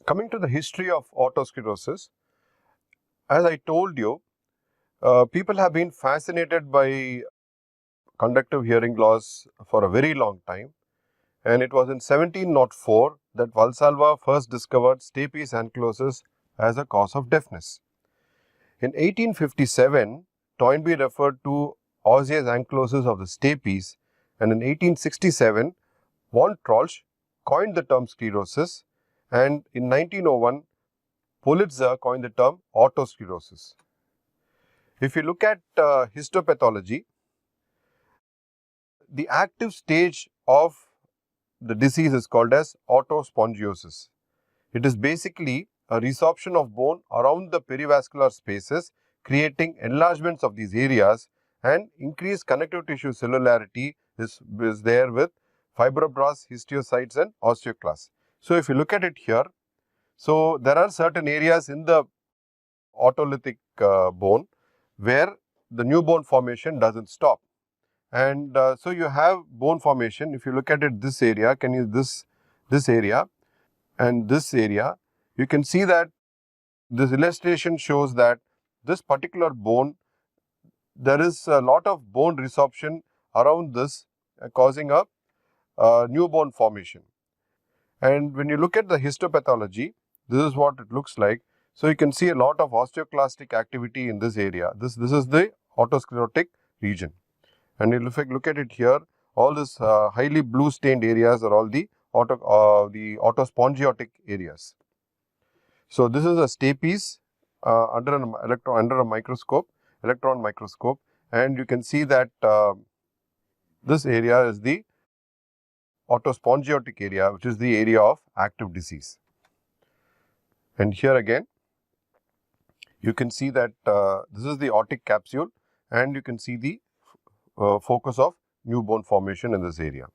Coming to the history of otosclerosis, as I told you, people have been fascinated by conductive hearing loss for a very long time, and it was in 1704 that Valsalva first discovered stapes ankylosis as a cause of deafness. In 1857, Toynbee referred to osseous ankylosis of the stapes, and in 1867, von Trolsch coined the term sclerosis, and in 1901, Pulitzer coined the term otosclerosis. If you look at histopathology, the active stage of the disease is called as otospongiosis. It is basically a resorption of bone around the perivascular spaces, creating enlargements of these areas, and increased connective tissue cellularity is there with fibroblasts, histiocytes and osteoclasts. So, if you look at it here, so there are certain areas in the otolithic bone where the new bone formation doesn't stop. And so you have bone formation. If you look at it, this area, can you this area and this area, you can see that this illustration shows that this particular bone, there is a lot of bone resorption around this, causing a new bone formation. And when you look at the histopathology, this is what it looks like. So you can see a lot of osteoclastic activity in this area. This is the otosclerotic region. And if you look at it here, all these highly blue stained areas are all the otospongiotic areas. So this is a stapes under a microscope, electron microscope, and you can see that this area is the otospongiotic area, which is the area of active disease. And here again, you can see that this is the otic capsule, and you can see the focus of new bone formation in this area.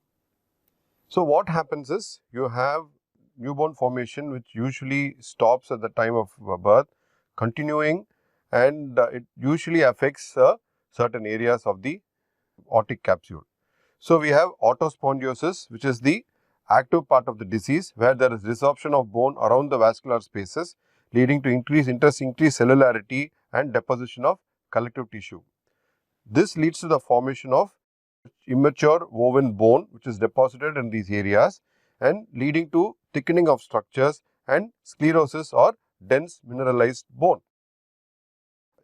So what happens is, you have new bone formation which usually stops at the time of birth, continuing, and it usually affects certain areas of the otic capsule. So we have otospongiosis, which is the active part of the disease, where there is resorption of bone around the vascular spaces, leading to increased cellularity and deposition of collective tissue. This leads to the formation of immature woven bone, which is deposited in these areas, and leading to thickening of structures and sclerosis or dense mineralized bone.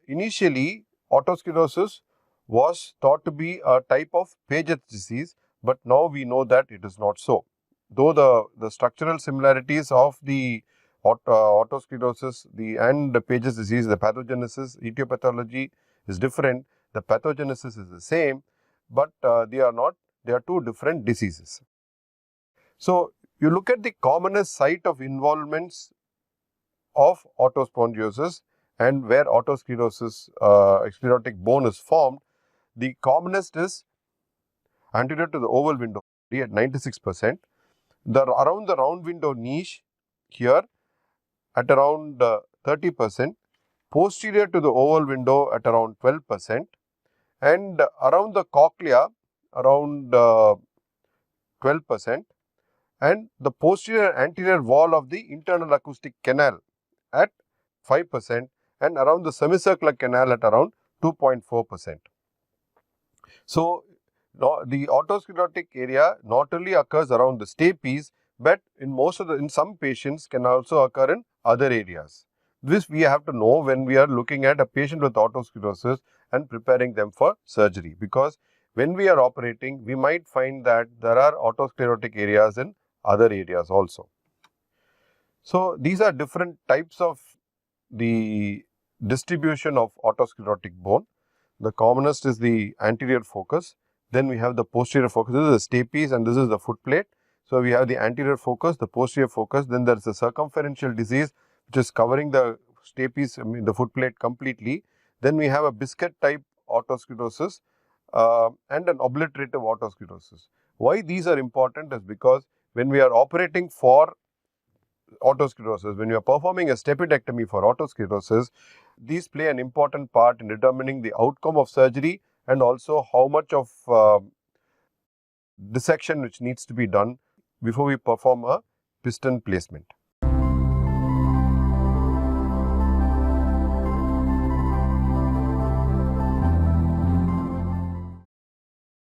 Initially, otosclerosis was thought to be a type of Paget's disease, but now we know that it is not so. Though the structural similarities of the otosclerosis and the Paget's disease, the pathogenesis, etiology is different, the pathogenesis is the same, but they are two different diseases. So, you look at the commonest site of involvements of otospongiosis and where otosclerosis, sclerotic bone is formed. The commonest is anterior to the oval window at 96%, around the round window niche here at around 30%, posterior to the oval window at around 12%, and around the cochlea around 12%, and the posterior anterior wall of the internal acoustic canal at 5%, and around the semicircular canal at around 2.4%. So, the otosclerotic area not only occurs around the stapes, but in some patients can also occur in other areas. This we have to know when we are looking at a patient with otosclerosis and preparing them for surgery, because when we are operating, we might find that there are otosclerotic areas in other areas also. So, these are different types of the distribution of otosclerotic bone. The commonest is the anterior focus, then we have the posterior focus. This is the stapes and this is the foot plate. So, we have the anterior focus, the posterior focus, then there is the circumferential disease which is covering the stapes, the foot plate completely. Then we have a biscuit type otosclerosis and an obliterative otosclerosis. Why these are important is because when we are operating for otosclerosis, when you are performing a stapedectomy for otosclerosis, these play an important part in determining the outcome of surgery and also how much of dissection which needs to be done before we perform a piston placement.